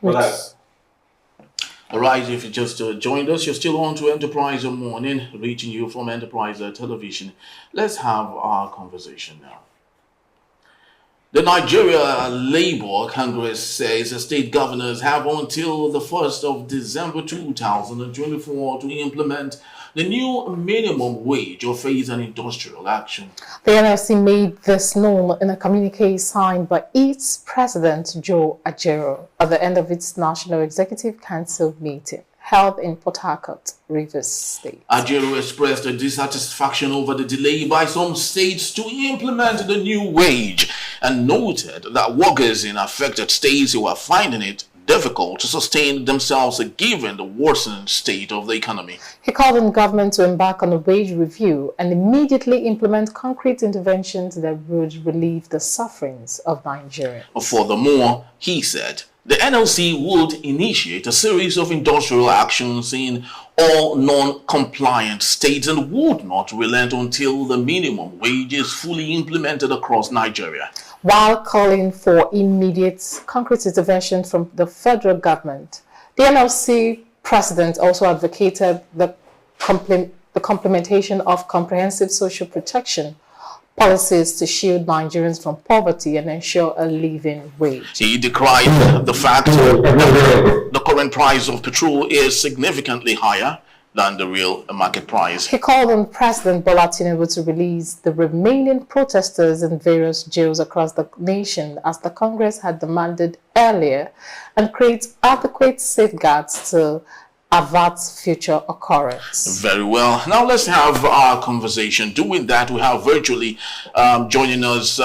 All right, if you just joined us, you're still on to Enterprise Morning, reaching you from Enterprise Television. Let's have our conversation now. The Nigeria Labour Congress says the state governors have until the 1st of December 2024 to implement the new minimum wage or face an industrial action. The NLC made this known in a communique signed by its president, Joe Ajaero, at the end of its National Executive Council meeting held in Port Harcourt, Rivers State. Ajaero expressed a dissatisfaction over the delay by some states to implement the new wage and noted that workers in affected states were finding it difficult to sustain themselves given the worsened state of the economy. He called on government to embark on a wage review and immediately implement concrete interventions that would relieve the sufferings of Nigerians. Furthermore, he said, the NLC would initiate a series of industrial actions in all non-compliant states and would not relent until the minimum wage is fully implemented across Nigeria. While calling for immediate concrete intervention from the federal government, the NLC president also advocated the complementation of comprehensive social protection policies to shield Nigerians from poverty and ensure a living wage. He decried the fact that the current price of petrol is significantly higher than the real market price. He called on President Bola Tinubu to release the remaining protesters in various jails across the nation as the Congress had demanded earlier and create adequate safeguards to avert future occurrence. Very well. Now let's have our conversation. Doing that, we have virtually joining us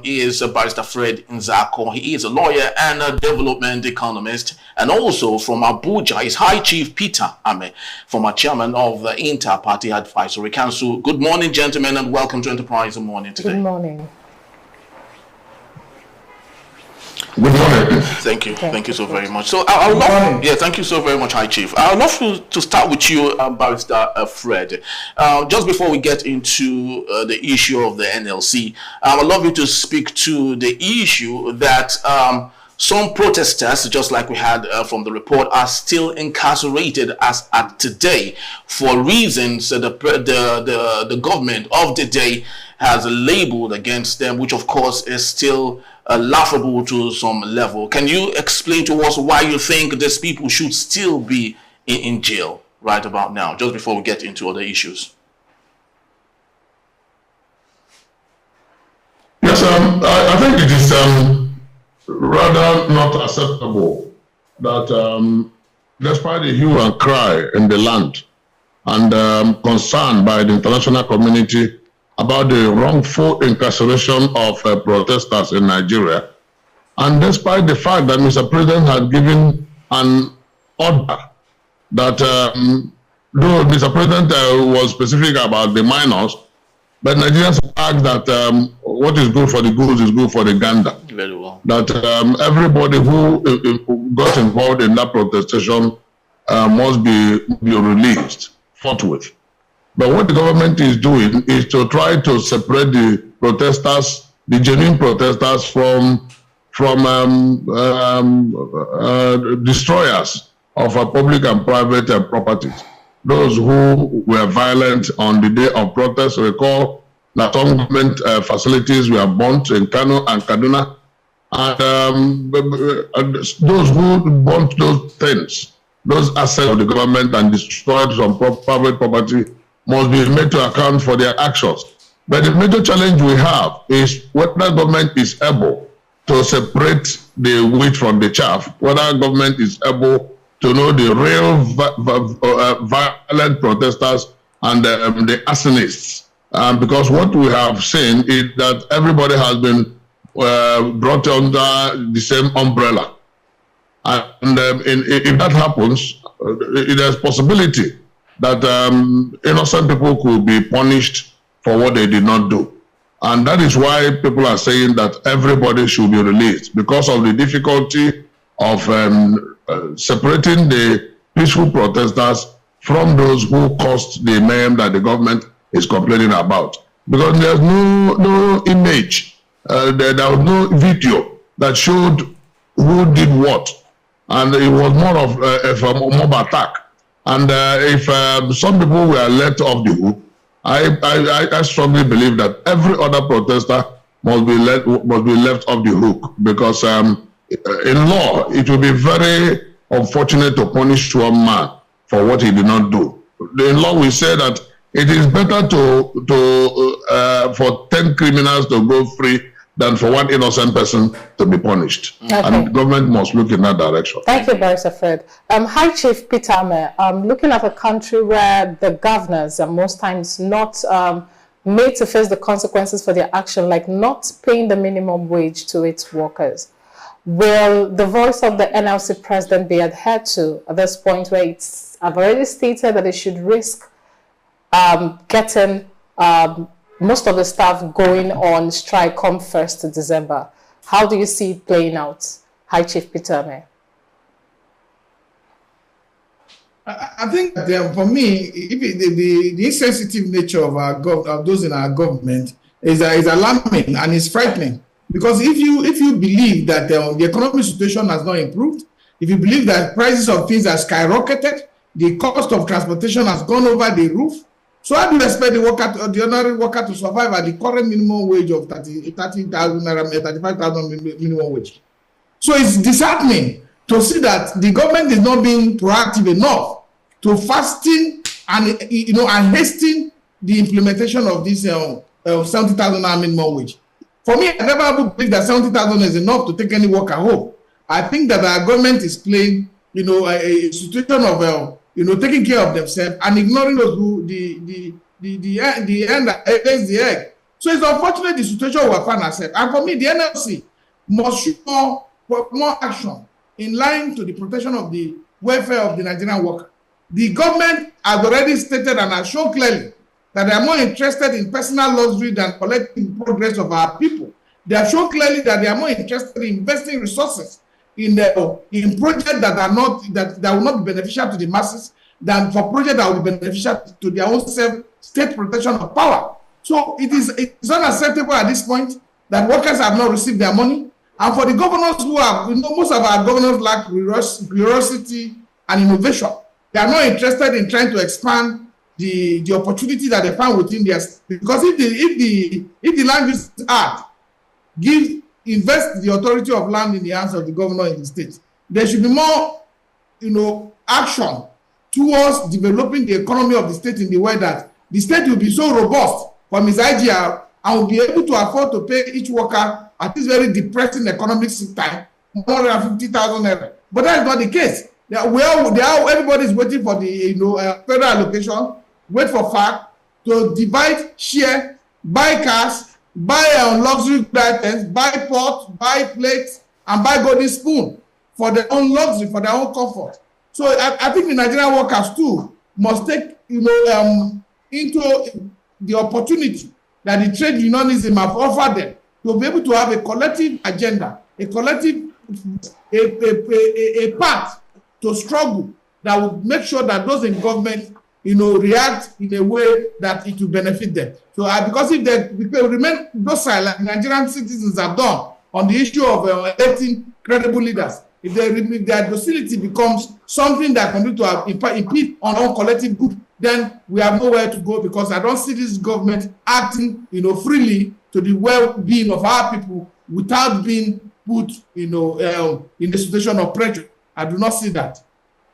is Barrister Fred Nzako. He is a lawyer and a development economist. And also from Abuja is High Chief Peter Ame, former chairman of the Inter-Party Advisory Council. Good morning, gentlemen, and welcome to Enterprise Morning today. Good morning. Good morning. Thank you. Thank you so very much. So I would love, thank you so very much, High Chief. I would love to start with you, Barrister Fred. Just before we get into the issue of the NLC, I would love you to speak to the issue that some protesters, just like we had from the report, are still incarcerated as at today for reasons that the government of the day has labeled against them, which of course is still laughable to some level. Can you explain to us why you think these people should still be in jail right about now, just before we get into other issues? Yes, I think it is rather not acceptable that despite the hue and cry in the land and concern by the international community about the wrongful incarceration of protesters in Nigeria, and despite the fact that Mr. President had given an order that, though Mr. President was specific about the minors, but Nigerians asked that what is good for the goose is good for the gander. Very well. That everybody who got involved in that protestation must be released forthwith. But what the government is doing is to try to separate the protesters, the genuine protesters, from destroyers of public and private properties. Those who were violent on the day of protest. Recall that some government facilities were burnt in Kano and Kaduna, and those who burnt those things, those assets of the government and destroyed some private property, must be made to account for their actions. But the major challenge we have is whether government is able to separate the wheat from the chaff, whether government is able to know the real violent protesters and the arsonists. Because what we have seen is that everybody has been brought under the same umbrella. And if that happens, there's possibility that innocent people could be punished for what they did not do. And that is why people are saying that everybody should be released, because of the difficulty of separating the peaceful protesters from those who caused the mayhem that the government is complaining about. Because there's no image, there was no video that showed who did what. and it was more of a mob attack. And if some people were let off the hook, I strongly believe that every other protester must be left off the hook, because in law it will be very unfortunate to punish one man for what he did not do. In law we say that it is better for 10 criminals to go free than for one innocent person to be punished. Okay. And the government must look in that direction. Thank you, Barrister Fred. High Chief Peter Ameh, looking at a country where the governors are most times not made to face the consequences for their action, like not paying the minimum wage to its workers, will the voice of the NLC president be adhered to at this point, where I've already stated that it should risk getting most of the staff going on strike come 1st of December? How do you see it playing out, High Chief Peter Ameh? I think that, for me, the insensitive nature of those in our government is alarming and is frightening. Because if you believe that the economic situation has not improved, if you believe that prices of things are skyrocketed, the cost of transportation has gone over the roof, so how do you expect the ordinary worker to survive at the current minimum wage of 30,000 naira, 35,000 minimum wage? So it's disheartening to see that the government is not being proactive enough to fasten and hasten the implementation of this 70,000 naira minimum wage. For me, I never believe that 70,000 is enough to take any worker home. I think that our government is playing, a situation of taking care of themselves and ignoring those who the end against the egg. So it's unfortunate the situation we find ourselves. And for me, the NLC must show more action in line to the protection of the welfare of the Nigerian worker. The government has already stated and has shown clearly that they are more interested in personal luxury than collecting progress of our people. They have shown clearly that they are more interested in investing resources in projects that will not be beneficial to the masses than for projects that will be beneficial to their own state protection of power. So it's unacceptable at this point that workers have not received their money. And for the governors who have, most of our governors lack curiosity and innovation. They are not interested in trying to expand the opportunity that they find within their state. Because if the Land Use Act invest the authority of land in the hands of the governor in the state, there should be more, action towards developing the economy of the state in the way that the state will be so robust from its IGR and will be able to afford to pay each worker at this very depressing economic time 150,000 naira. But that is not the case. Everybody is waiting for the federal allocation, wait for FAC to divide, share, buy cars, buy luxury items, buy pots, buy plates, and buy golden spoon for their own luxury, for their own comfort. So I think the Nigerian workers too must take into the opportunity that the trade unionism have offered them to be able to have a collective agenda, a collective a path to struggle that would make sure that those in government react in a way that it will benefit them. So because if they remain docile like Nigerian citizens have done on the issue of electing credible leaders, if their docility becomes something that can do to impede on our collective good, then we have nowhere to go, because I don't see this government acting freely to the well-being of our people without being put in the situation of pressure. I do not see that.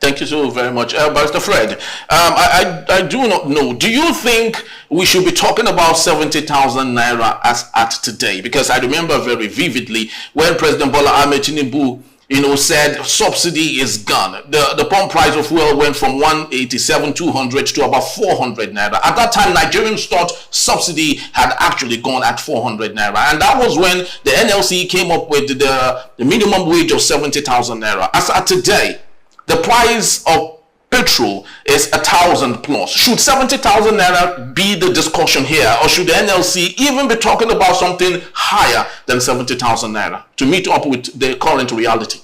Thank you so very much. Barrister Fred, I do not know. Do you think we should be talking about 70,000 naira as at today? Because I remember very vividly when President Bola Ahmed Tinubu said subsidy is gone. The pump price of fuel went from 187,200 to about 400 naira. At that time, Nigerians thought subsidy had actually gone at 400 naira. And that was when the NLC came up with the minimum wage of 70,000 naira. As at today, the price of petrol is 1,000 plus. Should 70,000 naira be the discussion here, or should the NLC even be talking about something higher than 70,000 naira to meet up with the current reality?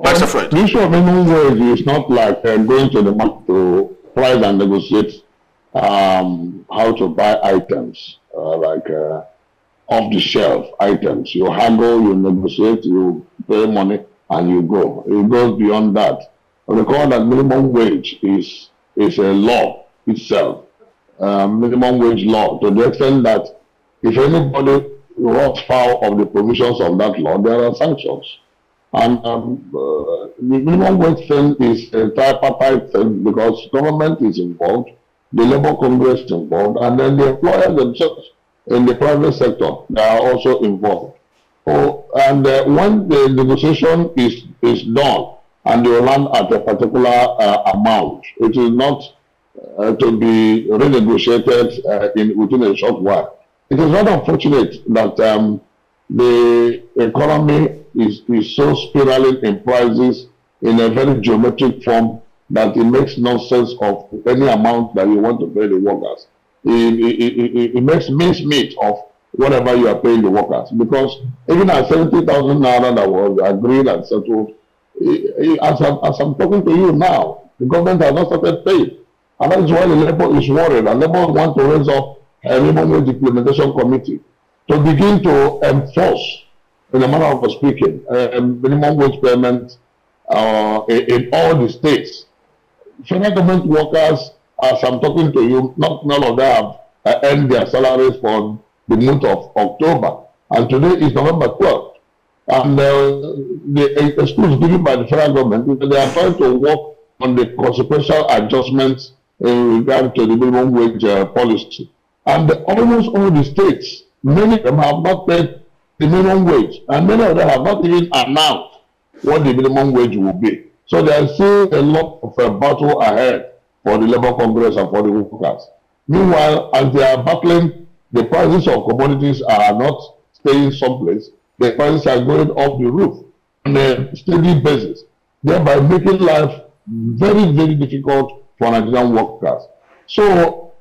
Barrister Fred. The issue of minimum wage is not like going to the market to price and negotiate how to buy items off-the-shelf items. You haggle, you negotiate, you pay money, and you go. It goes beyond that. Recall that minimum wage is a law itself, minimum wage law, to the extent that if anybody runs foul of the provisions of that law, there are sanctions. And the minimum wage thing is a tripartite thing because government is involved, the Labour Congress is involved, and then the employers themselves in the private sector, they are also involved. Oh, and when the negotiation is done and you land at a particular amount, it is not to be renegotiated within a short while. It is not unfortunate that the economy is so spiraling in prices in a very geometric form that it makes no sense of any amount that you want to pay the workers. It makes mincemeat of whatever you are paying the workers, because even at 70,000 naira that was agreed and settled, as I'm talking to you now, the government has not started paying. And that is why the Labour is worried, and Labour want to raise up a minimum wage implementation committee to begin to enforce, in a manner of speaking, minimum wage payment in all the states. Federal government workers, as I'm talking to you, not none of them have earned their salaries for the month of October, and today is November 12th. And the excuse given by the federal government, they are trying to work on the consequential adjustments in regard to the minimum wage policy. And almost all the states, many of them have not paid the minimum wage, and many of them have not even announced what the minimum wage will be. So there is still a lot of a battle ahead for the Labour Congress and for the workers. Meanwhile, as they are battling, the prices of commodities are not staying someplace. The prices are going off the roof on a steady basis, thereby making life very, very difficult for Nigerian workers. So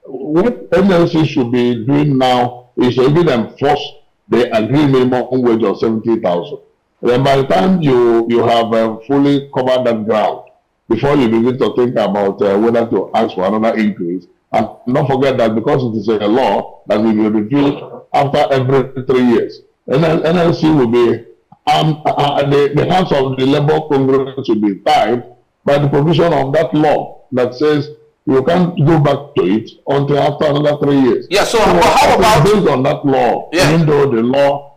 what NLC should be doing now is to even enforce the agreed minimum wage of 70,000. Then by the time you have fully covered that ground, before you begin to think about whether to ask for another increase, and don't forget that because it is a law that will be reviewed after every 3 years, NLC will be, the hands of the Labour Congress will be tied by the provision of that law that says you can't go back to it until after another 3 years. Yeah, so how about based on that law, even though the law.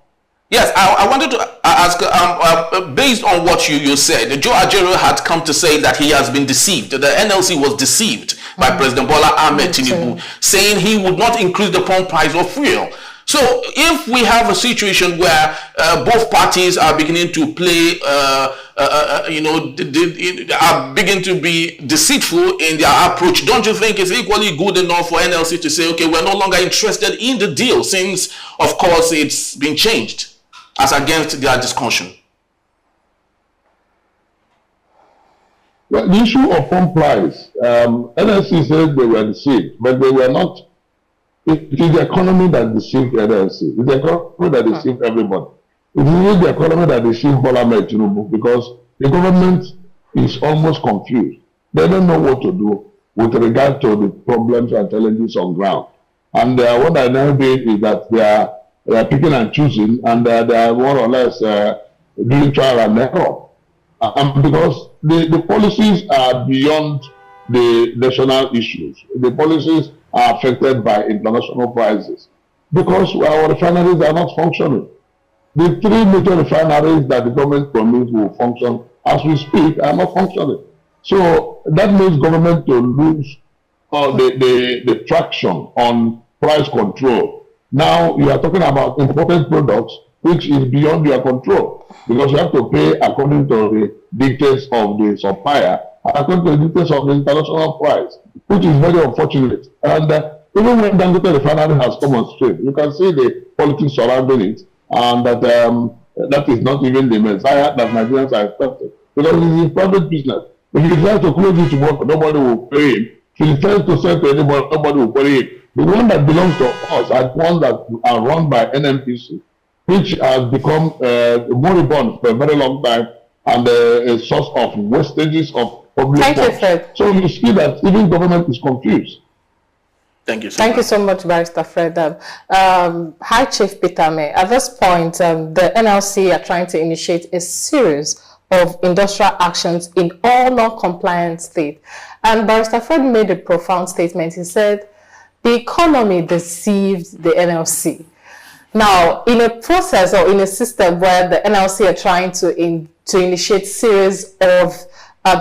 Yes, I wanted to ask, based on what you said, Joe Ajaero had come to say that he has been deceived. The NLC was deceived by President Bola Ahmed Tinubu, saying he would not increase the pump price of fuel. So if we have a situation where both parties are beginning to play, are beginning to be deceitful in their approach, don't you think it's equally good enough for NLC to say, okay, we're no longer interested in the deal, since, of course, it's been changed as against their discussion? Well, the issue of pump price, NLC said they were deceived, but they were not. It is the economy that deceived NLC. It's the economy that deceived everybody. It is the economy that deceived Bola Ahmed Tinubu, because the government is almost confused. They don't know what to do with regard to the problems and challenges on ground. And what I now did is that they are picking and choosing, and they are more or less doing trial and error. Because the policies are beyond the national issues. The policies are affected by international prices, because our refineries are not functioning. The 3 major refineries that the government promised will function as we speak are not functioning. So that means government to lose the traction on price control. Now you are talking about imported products, which is beyond your control, because you have to pay according to the dictates of the supplier, according to the dictates of the international price, which is very unfortunate. And even when Dangote Refinery has come on stream, you can see the politics surrounding it, and that that is not even the messiah that Nigerians are expecting, because it is a private business. If he decides to close it tomorrow, nobody will pay him. If he decides to sell to anybody, nobody will pay him. The one that belongs to us are ones that are run by NNPC, which has become moribund for a very long time, and a source of wastages of public funds. So you see that even government is confused. Thank you so Thank much. you so much, Barrister Fred. Hi, Chief Peter May. At this point, the NLC are trying to initiate a series of industrial actions in all non-compliant states. And Barrister Fred made a profound statement. He said, the economy deceived the NLC. Now, in a process or in a system where the NLC are trying to initiate series of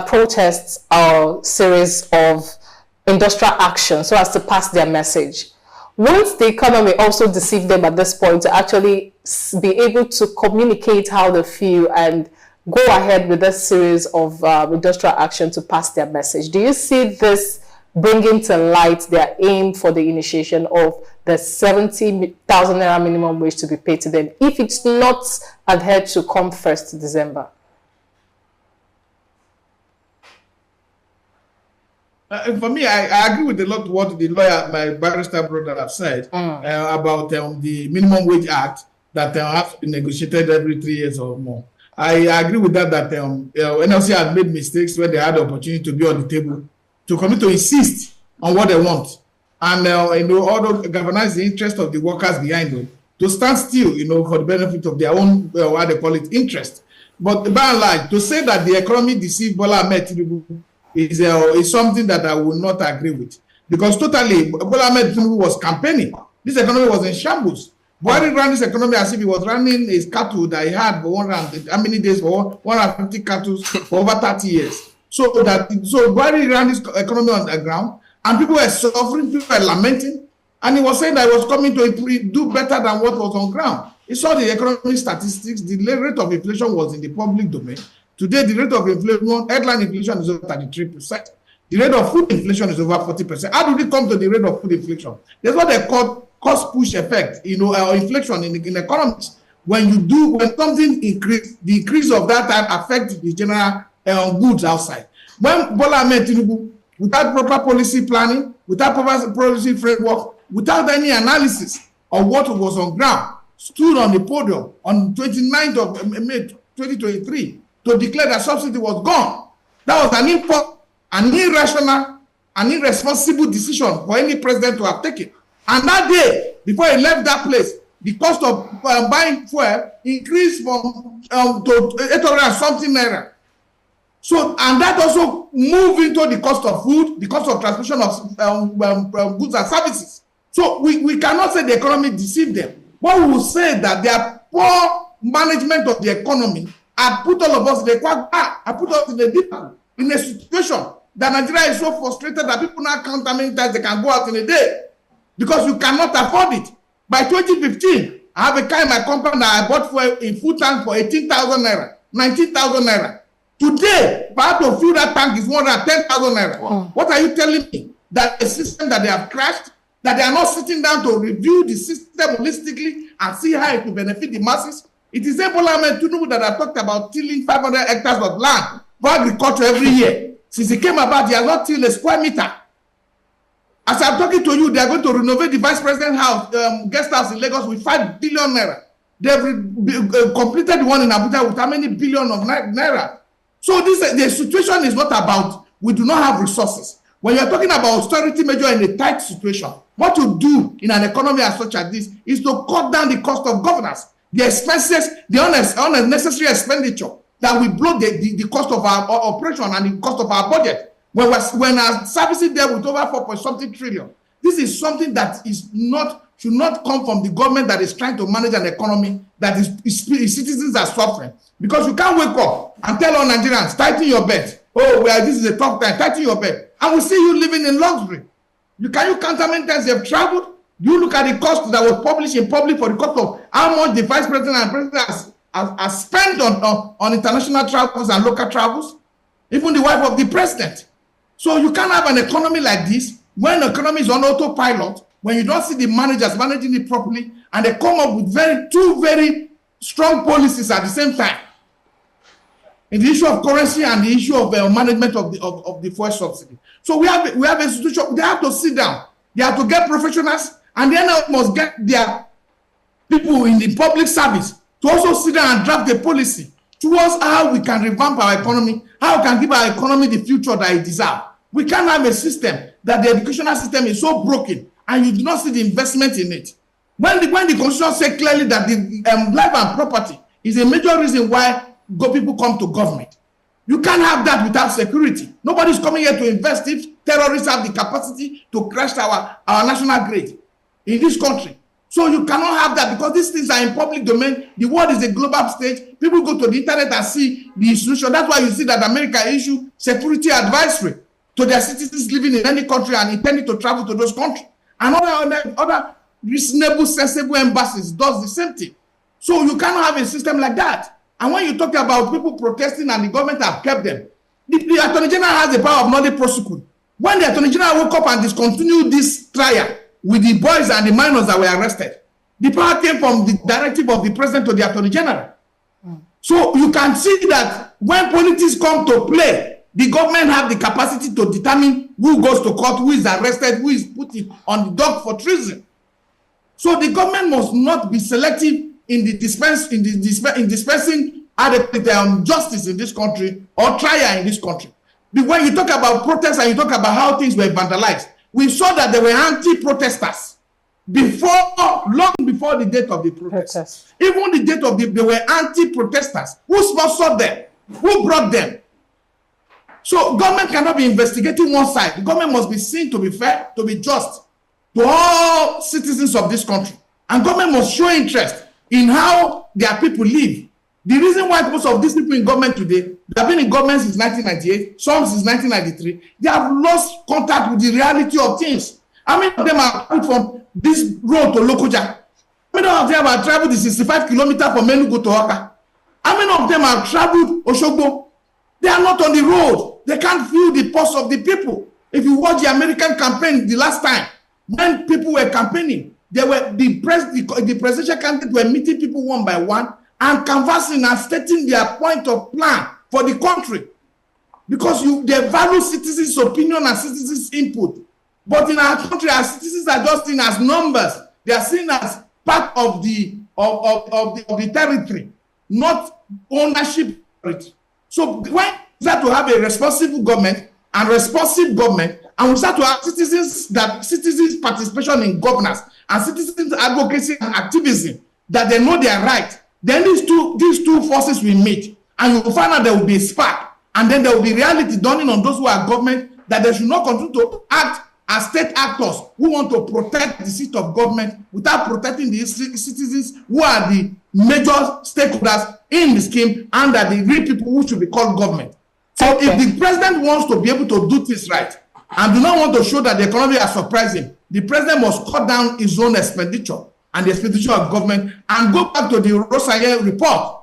protests or series of industrial action so as to pass their message, won't the economy also deceive them at this point to actually be able to communicate how they feel and go ahead with this series of industrial action to pass their message? Do you see this bringing to light their aim for the initiation of the 70,000 naira minimum wage to be paid to them if it's not adhered to come 1st December? For me, I agree with a lot of what the lawyer, my barrister brother, have said about the Minimum Wage Act that has to be negotiated every 3 years or more. I agree with that NLC had made mistakes when they had the opportunity to be on the table to commit to insist on what they want, and although galvanize the interest of the workers behind them to stand still, for the benefit of their own, what they call it, interest. But by and large, to say that the economy deceived Bola Ahmed Tinubu is something that I will not agree with, because totally Bola Ahmed Tinubu was campaigning. This economy was in shambles. Buhari ran this economy as if he was running his cattle that he had for how many days, for 150 cattle for over 30 years. So Buhari ran this economy on the ground, and people were suffering, people were lamenting, and he was saying that he was coming to do better than what was on ground. He saw the economic statistics. The rate of inflation was in the public domain. Today, the rate of inflation, headline inflation is over 33%. The rate of food inflation is over 40%. How did it come to the rate of food inflation? There's what they call cost push effect, inflation in economics. When something increase, the increase of that time affects the general goods outside. When Bola Ahmed Tinubu, without proper policy planning, without proper policy framework, without any analysis of what was on ground, stood on the podium on 29th of May 2023 to declare that subsidy was gone. That was an irrational, an irresponsible decision for any president to have taken. And that day, before he left that place, the cost of buying fuel increased from to 800 and something naira. So, and that also moved into the cost of food, the cost of transportation of goods and services. So we cannot say the economy deceived them. But we will say that their poor management of the economy had put all of us in a quagmire, put us in a situation that Nigeria is so frustrated that people now count how many times they can go out in a day, because you cannot afford it. By 2015, I have a car in my company that I bought fuel in full tank for 18,000 naira, 19,000 naira. Today, part to fill that tank is more than 10,000 naira. Wow. What are you telling me? That a system that they have crashed, that they are not sitting down to review the system holistically and see how it will benefit the masses? It is Bola Ahmed Tinubu that I talked about tilling 500 hectares of land for agriculture every year. Since he came about, he has not tilled a square meter. As I'm talking to you, they are going to renovate the Vice President's house, guest house in Lagos with 5 billion naira. They've completed the one in Abuja with how many billion of naira? So the situation is not about we do not have resources. When you're talking about austerity measure in a tight situation, what to do in an economy as such as this is to cut down the cost of governance, the expenses, the unnecessary expenditure that will blow the cost of our operation and the cost of our budget. When our services there with over 4.something trillion, this is something that should not come from the government that is trying to manage an economy that its citizens are suffering. Because you can't wake up and tell all Nigerians, tighten your belt. Oh, well, this is a tough time, tighten your belt. And we see you living in luxury. Can you count how many times you have traveled? You look at the cost that was published in public for the cost of how much the Vice President and President has spent on international travels and local travels, even the wife of the President. So you can't have an economy like this when the economy is on autopilot, when you don't see the managers managing it properly, and they come up with two very strong policies at the same time. In the issue of currency and the issue of management of the fuel subsidy. So we have a situation, they have to sit down, they have to get professionals, and then must get their people in the public service to also sit down and draft a policy towards how we can revamp our economy, how we can give our economy the future that it deserves. We can't have a system that the educational system is so broken and you do not see the investment in it. When the Constitution says clearly that the life and property is a major reason why people come to government, you can't have that without security. Nobody's coming here to invest if terrorists have the capacity to crash our national grid in this country. So you cannot have that because these things are in public domain. The world is a global stage. People go to the internet and see the solution. That's why you see that America issue security advisory to their citizens living in any country and intending to travel to those countries. And other reasonable, sensible embassies does the same thing. So you cannot have a system like that. And when you talk about people protesting and the government have kept them, the Attorney General has the power of not to prosecute. When the Attorney General woke up and discontinued this trial with the boys and the minors that were arrested, the power came from the directive of the President to the Attorney General. So you can see that when politics come to play, the government have the capacity to determine who goes to court, who is arrested, who is put on the dock for treason. So the government must not be selective in dispensing adequate justice in this country or trial in this country. When you talk about protests and you talk about how things were vandalized, we saw that there were anti-protesters long before the date of the protest. Even the date of there were anti-protesters. Who sponsored them? Who brought them? So government cannot be investigating one side. The government must be seen to be fair, to be just to all citizens of this country. And government must show interest in how their people live. The reason why most of these people in government today, they have been in government since 1998, some since 1993, they have lost contact with the reality of things. How many of them are put from this road to Lokoja? How many of them have traveled the 65 kilometers from Enugu to Oka? How many of them have traveled Oshogbo? They are not on the road. They can't feel the pulse of the people. If you watch the American campaign the last time, when people were campaigning, they were the presidential candidates were meeting people one by one and canvassing and stating their point of plan for the country. Because they value citizens' opinion and citizens' input. But in our country, our citizens are just seen as numbers. They are seen as part of the territory, not ownership. So when we start to have a responsible government and responsive government, and we start to have citizens participation in governance and citizens advocacy and activism, that they know their right, then these two forces will meet, and you will find out there will be a spark, and then there will be reality dawning on those who are government that they should not continue to act as state actors who want to protect the seat of government without protecting the citizens who are the major stakeholders in the scheme and are the real people who should be called government. So if the president wants to be able to do this right and do not want to show that the economy is surprising, the president must cut down his own expenditure and the expenditure of government and go back to the Rosalie report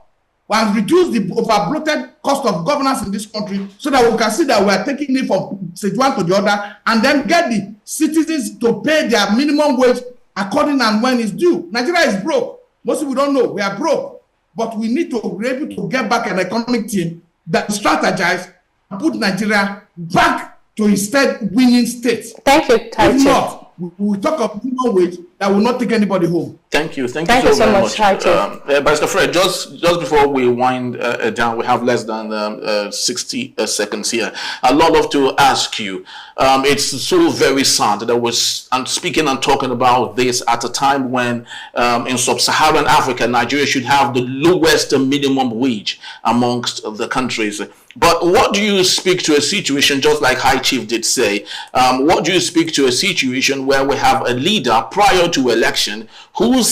and reduce the over-bloated cost of governance in this country so that we can see that we are taking it from stage one to the other and then get the citizens to pay their minimum wage according and when it's due. Nigeria is broke. Most people don't know we are broke, but we need to be able to get back an economic team that strategize and put Nigeria back to instead winning states. Thank you, If not, we will talk of minimum wage that will not take anybody home. Thank you so very much. Barrister Fred, just before we wind down, we have less than 60 seconds here. I'd love to ask you, it's so very sad that I'm speaking and talking about this at a time when in sub-Saharan Africa, Nigeria should have the lowest minimum wage amongst the countries. But what do you speak to a situation, just like High Chief did say, what do you speak to a situation where we have a leader prior to election who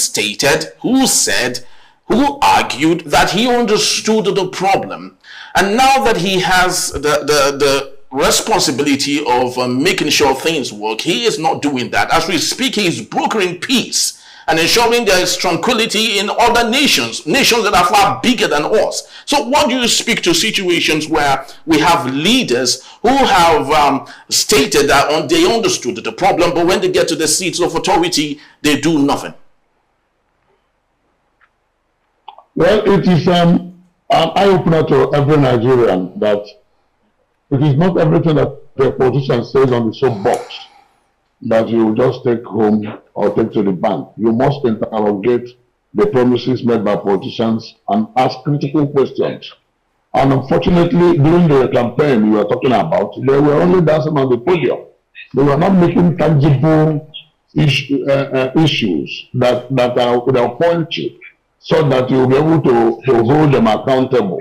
argued that he understood the problem, and now that he has the responsibility of making sure things work, he is not doing that. As we speak, he is brokering peace and ensuring there is tranquility in other nations that are far bigger than us. So what do you speak to situations where we have leaders who have stated that they understood the problem, but when they get to the seats of authority, they do nothing? Well, it is an eye-opener to every Nigerian that it is not everything that the politician says on the soapbox that you just take home or take to the bank. You must interrogate the promises made by politicians and ask critical questions. And unfortunately, during the campaign we were talking about, they were only dancing on the podium. They were not making tangible issues that are punchy, so that you'll be able to hold them accountable.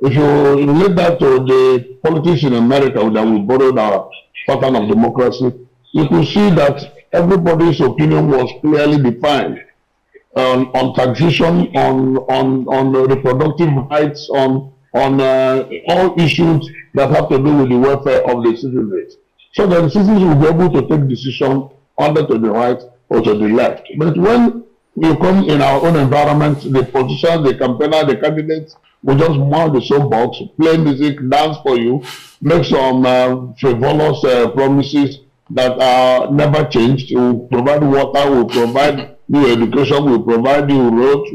If you relate that to the politics in America that we borrowed our pattern of democracy, you could see that everybody's opinion was clearly defined on taxation, on reproductive rights, on all issues that have to do with the welfare of the citizens. So that the citizens will be able to take decisions either to the right or to the left. But when you come in our own environment, the politicians, the campaigners, the candidates will just mount the soapbox, play music, dance for you, make some frivolous promises that are never changed. We'll provide water, we'll provide new education, we'll provide new roads,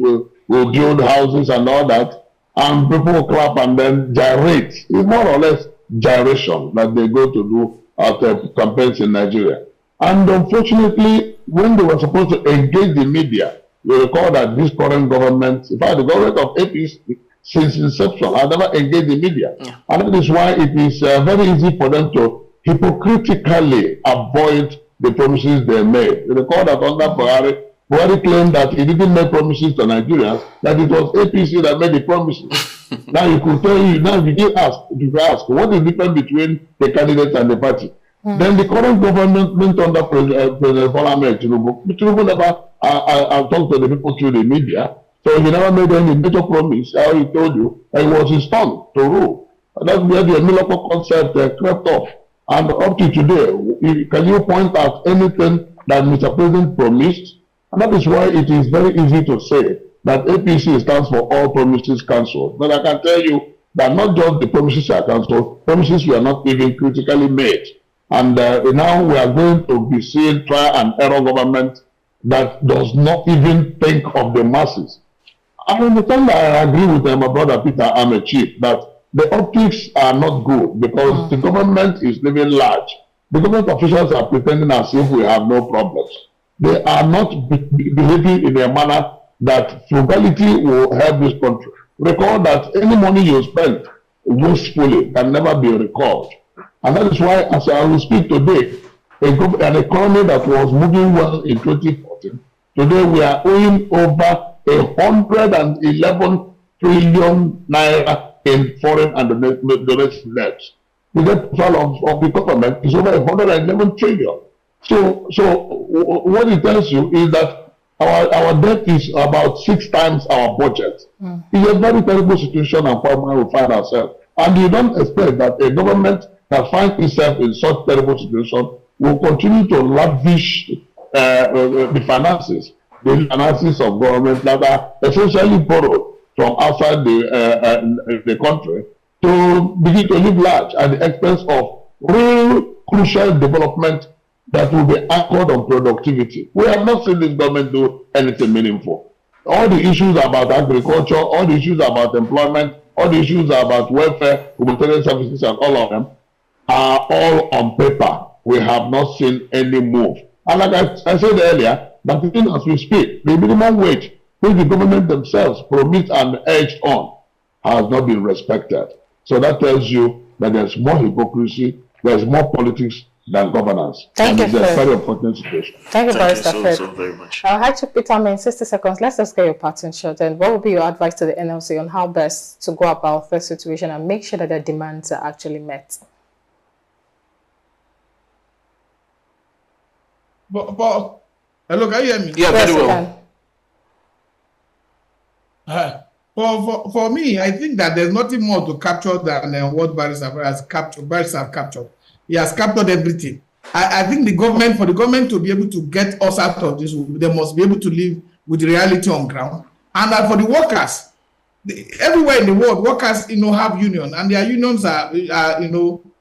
we'll build houses and all that. And people will clap and then gyrate. It's more or less gyration that they go to do at campaigns in Nigeria. And unfortunately, when they were supposed to engage the media, you recall that this current government, in fact, the government of APC, since inception, have never engaged the media. Yeah. And that is why it is very easy for them to hypocritically avoid the promises they made. You recall that under Buhari claimed that he didn't make promises to Nigerians, that it was APC that made the promises. Now you could tell you, now if you ask, what is the difference between the candidates and the party? Then the current government went under President Bola Ahmed Tinubu. Tinubu never talked to the people through the media, so he never made any major promise. How he told you, and it was his turn to rule. And that's where the Emiloko concept crept off. And up to today, can you point out anything that Mr. President promised? And that is why it is very easy to say that APC stands for all promises cancelled. But I can tell you that not just the promises are cancelled, promises were not even critically made. And now we are going to be seeing trial and error government that does not even think of the masses. I understand that I agree with my brother Peter Chief that the optics are not good because the government is living large. The government officials are pretending as if we have no problems. They are not behaving in a manner that frugality will help this country. Recall that any money you spend wastefully can never be recalled. And that is why, as I will speak today, an economy that was moving well in 2014, today we are owing over 111 trillion naira in foreign and domestic debts. The debt profile of the government is over 111 trillion. So what it tells you is that our debt is about 6 times our budget. It's a very terrible situation and problem we find ourselves. And you don't expect that a government that finds itself in such terrible situation will continue to lavish the finances of government that are essentially borrowed from outside the country to begin to live large at the expense of real crucial development that will be anchored on productivity. We have not seen this government do anything meaningful. All the issues about agriculture, all the issues about employment, all the issues about welfare, humanitarian services, and all of them are all on paper. We have not seen any move. And like I said earlier, that even as we speak, the minimum wage, which the government themselves promised and urged on, has not been respected. So that tells you that there's more hypocrisy, there's more politics than governance. Thank you, Fred. Very important situation. Thank you, Barrister Fred. so very much. I'll to Peter in 60 seconds. Let's just get your pattern shot. And what would be your advice to the NLC on how best to go about this situation and make sure that their demands are actually met? But hello, can you hear me? Yeah, very well. For me, I think that there's nothing more to capture than what Barrister has captured. Barrister has captured. He has captured everything. I think for the government to be able to get us out of this, they must be able to live with reality on ground. And that for the workers, everywhere in the world, workers, have union, and their unions are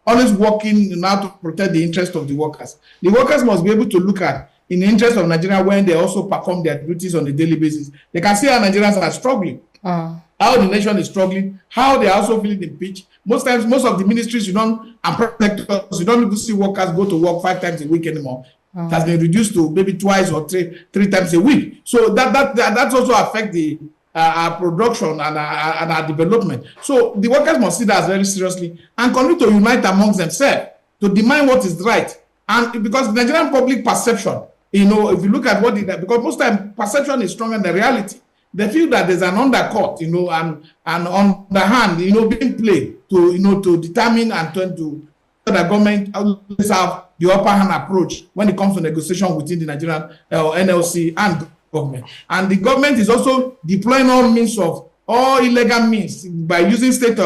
always working now to protect the interest of the workers. The workers must be able to look at in the interest of Nigeria when they also perform their duties on a daily basis. They can see how Nigerians are struggling, how the nation is struggling, how they are also feeling the pinch. Most times, most of the ministries, you don't even see workers go to work 5 times a week anymore. It has been reduced to maybe 2 or 3 times a week. So that also affects the our production and our development. So the workers must see that very seriously and continue to unite amongst themselves to demand what is right. And because the Nigerian public perception if you look at what because most time perception is stronger than reality. They feel that there's an undercut, and on the hand, being played to determine and turn to the government always have the upper hand approach when it comes to negotiation within the Nigerian NLC and government. And the government is also deploying all illegal means by using state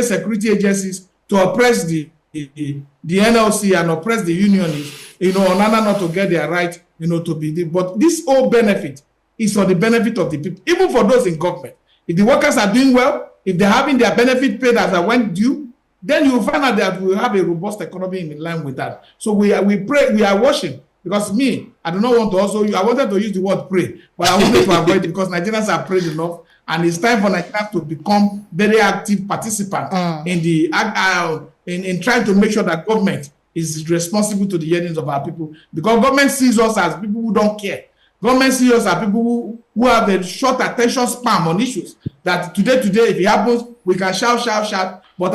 security agencies to oppress the NLC and oppress the unionists, in order not to get their right, to be. But this whole benefit is for the benefit of the people, even for those in government. If the workers are doing well, if they're having their benefit paid as I went due, then you will find out that we will have a robust economy in line with that. So we pray, we are watching. Because I do not want to I wanted to use the word pray, but I wanted to avoid it because Nigerians are prayed enough, and it's time for Nigerians to become very active participants in trying to make sure that government is responsible to the yearnings of our people. Because government sees us as people who don't care. Government sees us as people who have a short attention span on issues. That today, if it happens, we can shout, but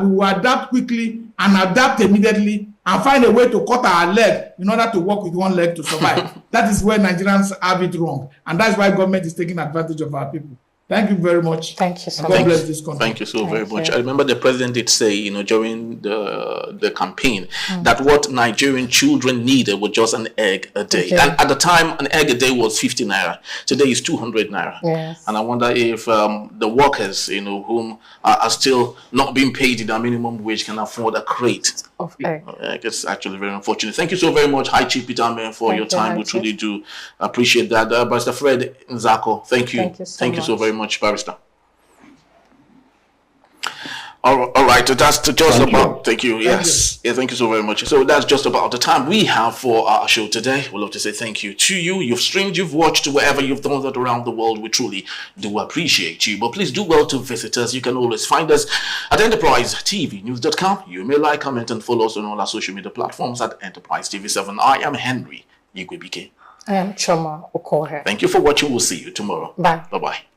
we will adapt quickly and adapt immediately and find a way to cut our leg in order to work with one leg to survive. That is where Nigerians have it wrong. And that's why government is taking advantage of our people. Thank you very much. Thank you so much. God bless this country. Thank you so very much. I remember the president did say, during the campaign, that what Nigerian children needed was just an egg a day. Okay. And at the time, an egg a day was 50 naira. Today is 200 naira. Yes. And I wonder if the workers, whom are still not being paid their minimum wage can afford a crate of egg. It's actually very unfortunate. Thank you so very much, High Chief Peter Amen, for your time. We truly do appreciate that. Barrister Fred Nzako, thank you. Thank you so very much, Barrister. All right, that's just about. Thank you. Yes, thank you so very much. So that's just about the time we have for our show today. We'd love to say thank you to you. You've streamed, you've watched, wherever you've done that around the world. We truly do appreciate you. But please do well to visit us. You can always find us at enterprisetvnews.com. You may like, comment, and follow us on all our social media platforms at Enterprise TV7. I am Henry Igwebike. I am Choma Okohe. Thank you for watching. We'll see you tomorrow. Bye. Bye-bye.